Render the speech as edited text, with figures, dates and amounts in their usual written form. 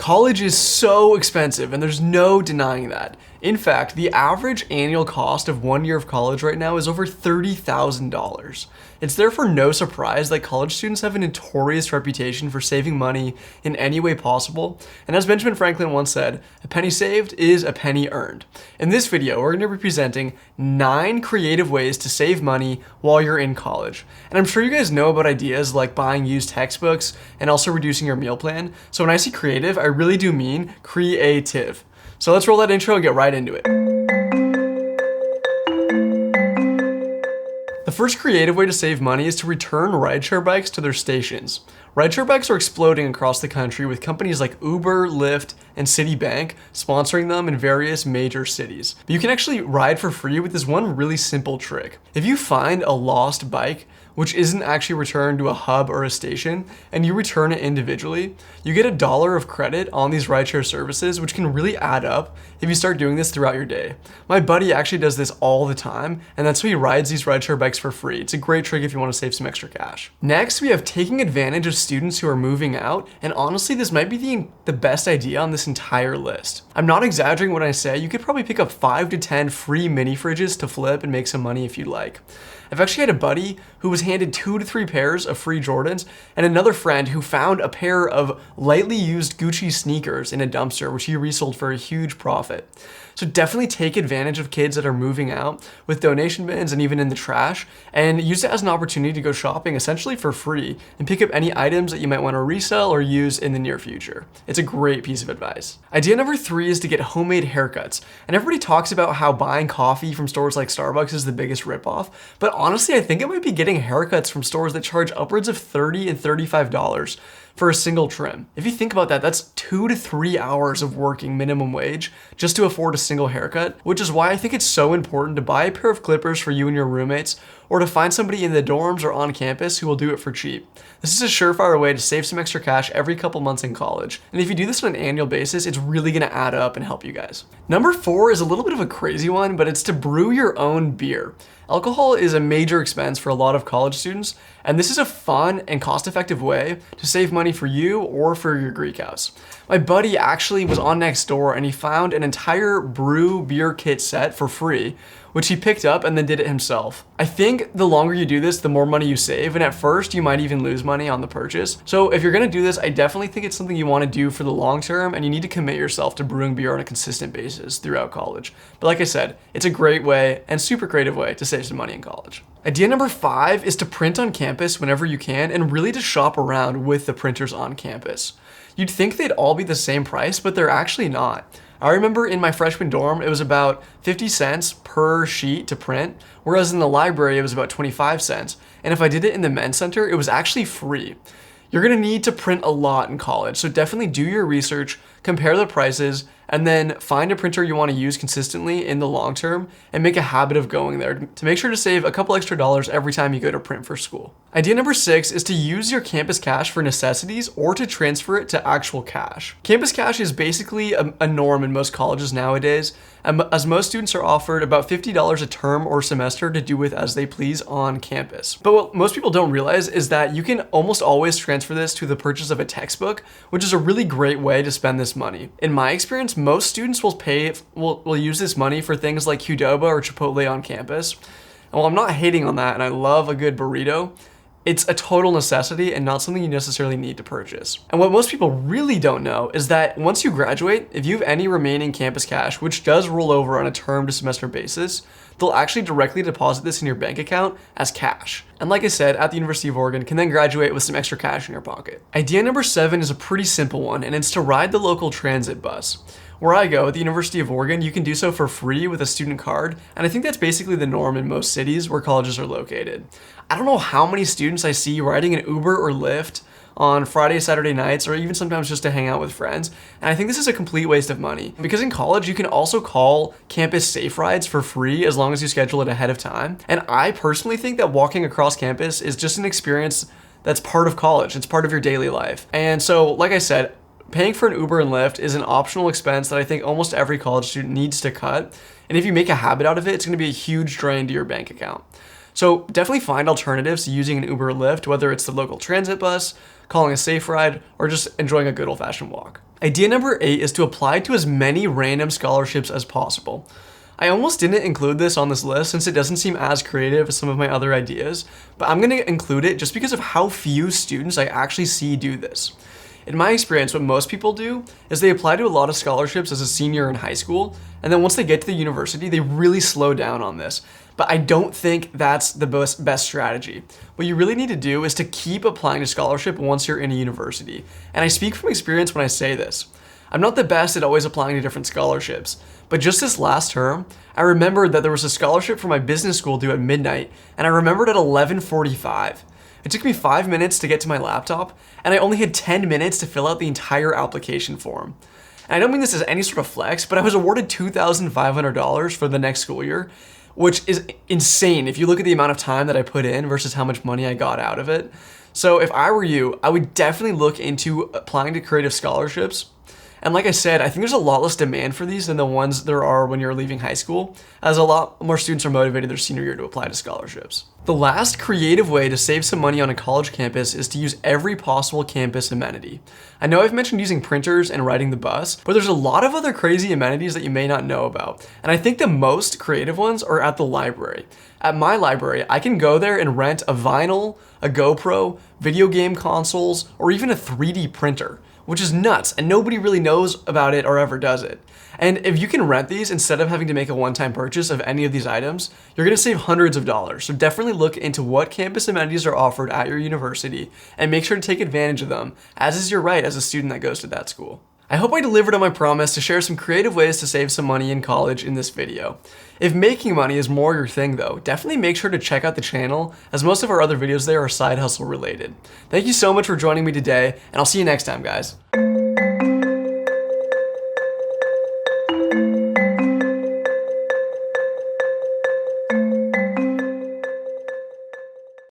College is so expensive, and there's no denying that. In fact, the average annual cost of 1 year of college right now is over $30,000. It's therefore no surprise that college students have a notorious reputation for saving money in any way possible. And as Benjamin Franklin once said, a penny saved is a penny earned. In this video, we're going to be presenting 9 creative ways to save money while you're in college. And I'm sure you guys know about ideas like buying used textbooks and also reducing your meal plan. So when I say creative, I really do mean creative. So let's roll that intro and get right into it. The first creative way to save money is to return rideshare bikes to their stations. Rideshare bikes are exploding across the country with companies like Uber, Lyft, and Citibank sponsoring them in various major cities. But you can actually ride for free with this one really simple trick. If you find a lost bike, which isn't actually returned to a hub or a station, and you return it individually, you get $1 of credit on these rideshare services, which can really add up if you start doing this throughout your day. My buddy actually does this all the time, and that's why he rides these rideshare bikes for free. It's a great trick if you want to save some extra cash. Next, we have taking advantage of students who are moving out, and honestly, this might be the best idea on this entire list. I'm not exaggerating when I say you could probably pick up 5 to 10 free mini fridges to flip and make some money if you'd like. I've actually had a buddy who was handed 2 to 3 pairs of free Jordans, and another friend who found a pair of lightly used Gucci sneakers in a dumpster, which he resold for a huge profit. So definitely take advantage of kids that are moving out with donation bins and even in the trash, and use it as an opportunity to go shopping essentially for free and pick up any items that you might want to resell or use in the near future. It's a great piece of advice. Idea number 3 is to get homemade haircuts. And everybody talks about how buying coffee from stores like Starbucks is the biggest ripoff, but honestly, I think it might be getting haircuts from stores that charge upwards of $30 and $35 for a single trim. If you think about that, that's 2 to 3 hours of working minimum wage just to afford a single haircut, which is why I think it's so important to buy a pair of clippers for you and your roommates, or to find somebody in the dorms or on campus who will do it for cheap. This is a surefire way to save some extra cash every couple months in college. And if you do this on an annual basis, it's really gonna add up and help you guys. Number 4 is a little bit of a crazy one, but it's to brew your own beer. Alcohol is a major expense for a lot of college students, and this is a fun and cost-effective way to save money for you or for your Greek house. My buddy actually was on Nextdoor and he found an entire Brew beer kit set for free, which he picked up and then did it himself. I think the longer you do this, the more money you save, and at first you might even lose money on the purchase. So if you're gonna do this, I definitely think it's something you wanna do for the long term, and you need to commit yourself to brewing beer on a consistent basis throughout college. But like I said, it's a great way and super creative way to save some money in college. Idea number 5 is to print on campus whenever you can, and really to shop around with the printers on campus. You'd think they'd all be the same price, but they're actually not. I remember in my freshman dorm, it was about 50 cents per sheet to print, whereas in the library, it was about 25 cents. And if I did it in the men's center, it was actually free. You're gonna need to print a lot in college, so definitely do your research, compare the prices, and then find a printer you wanna use consistently in the long term and make a habit of going there to make sure to save a couple extra dollars every time you go to print for school. Idea number 6 is to use your campus cash for necessities or to transfer it to actual cash. Campus cash is basically a norm in most colleges nowadays, as most students are offered about $50 a term or semester to do with as they please on campus. But what most people don't realize is that you can almost always transfer this to the purchase of a textbook, which is a really great way to spend this money. In my experience, most students will use this money for things like Qdoba or Chipotle on campus. And while I'm not hating on that, and I love a good burrito, it's a total necessity and not something you necessarily need to purchase. And what most people really don't know is that once you graduate, if you have any remaining campus cash, which does roll over on a term to semester basis, they'll actually directly deposit this in your bank account as cash. And like I said, at the University of Oregon, can then graduate with some extra cash in your pocket. Idea number 7 is a pretty simple one, and it's to ride the local transit bus. Where I go, at the University of Oregon, you can do so for free with a student card, and I think that's basically the norm in most cities where colleges are located. I don't know how many students I see riding an Uber or Lyft on Friday, Saturday nights, or even sometimes just to hang out with friends, and I think this is a complete waste of money. Because in college, you can also call campus safe rides for free as long as you schedule it ahead of time, and I personally think that walking across campus is just an experience that's part of college. It's part of your daily life. And so, like I said, paying for an Uber and Lyft is an optional expense that I think almost every college student needs to cut. And if you make a habit out of it, it's gonna be a huge drain to your bank account. So definitely find alternatives to using an Uber or Lyft, whether it's the local transit bus, calling a safe ride, or just enjoying a good old-fashioned walk. Idea number 8 is to apply to as many random scholarships as possible. I almost didn't include this on this list since it doesn't seem as creative as some of my other ideas, but I'm gonna include it just because of how few students I actually see do this. In my experience, what most people do is they apply to a lot of scholarships as a senior in high school, and then once they get to the university, they really slow down on this. But I don't think that's the best strategy. What you really need to do is to keep applying to scholarship once you're in a university. And I speak from experience when I say this. I'm not the best at always applying to different scholarships, but just this last term, I remembered that there was a scholarship for my business school due at midnight, and I remembered at 11:45. It took me 5 minutes to get to my laptop, and I only had 10 minutes to fill out the entire application form. And I don't mean this as any sort of flex, but I was awarded $2,500 for the next school year, which is insane if you look at the amount of time that I put in versus how much money I got out of it. So if I were you, I would definitely look into applying to creative scholarships. And like I said, I think there's a lot less demand for these than the ones there are when you're leaving high school, as a lot more students are motivated their senior year to apply to scholarships. The last creative way to save some money on a college campus is to use every possible campus amenity. I know I've mentioned using printers and riding the bus, but there's a lot of other crazy amenities that you may not know about. And I think the most creative ones are at the library. At my library, I can go there and rent a vinyl, a GoPro, video game consoles, or even a 3D printer, which is nuts, and nobody really knows about it or ever does it. And if you can rent these instead of having to make a one-time purchase of any of these items, you're gonna save hundreds of dollars. So definitely look into what campus amenities are offered at your university and make sure to take advantage of them, as is your right as a student that goes to that school. I hope I delivered on my promise to share some creative ways to save some money in college in this video. If making money is more your thing though, definitely make sure to check out the channel, as most of our other videos there are side hustle related. Thank you so much for joining me today, and I'll see you next time, guys.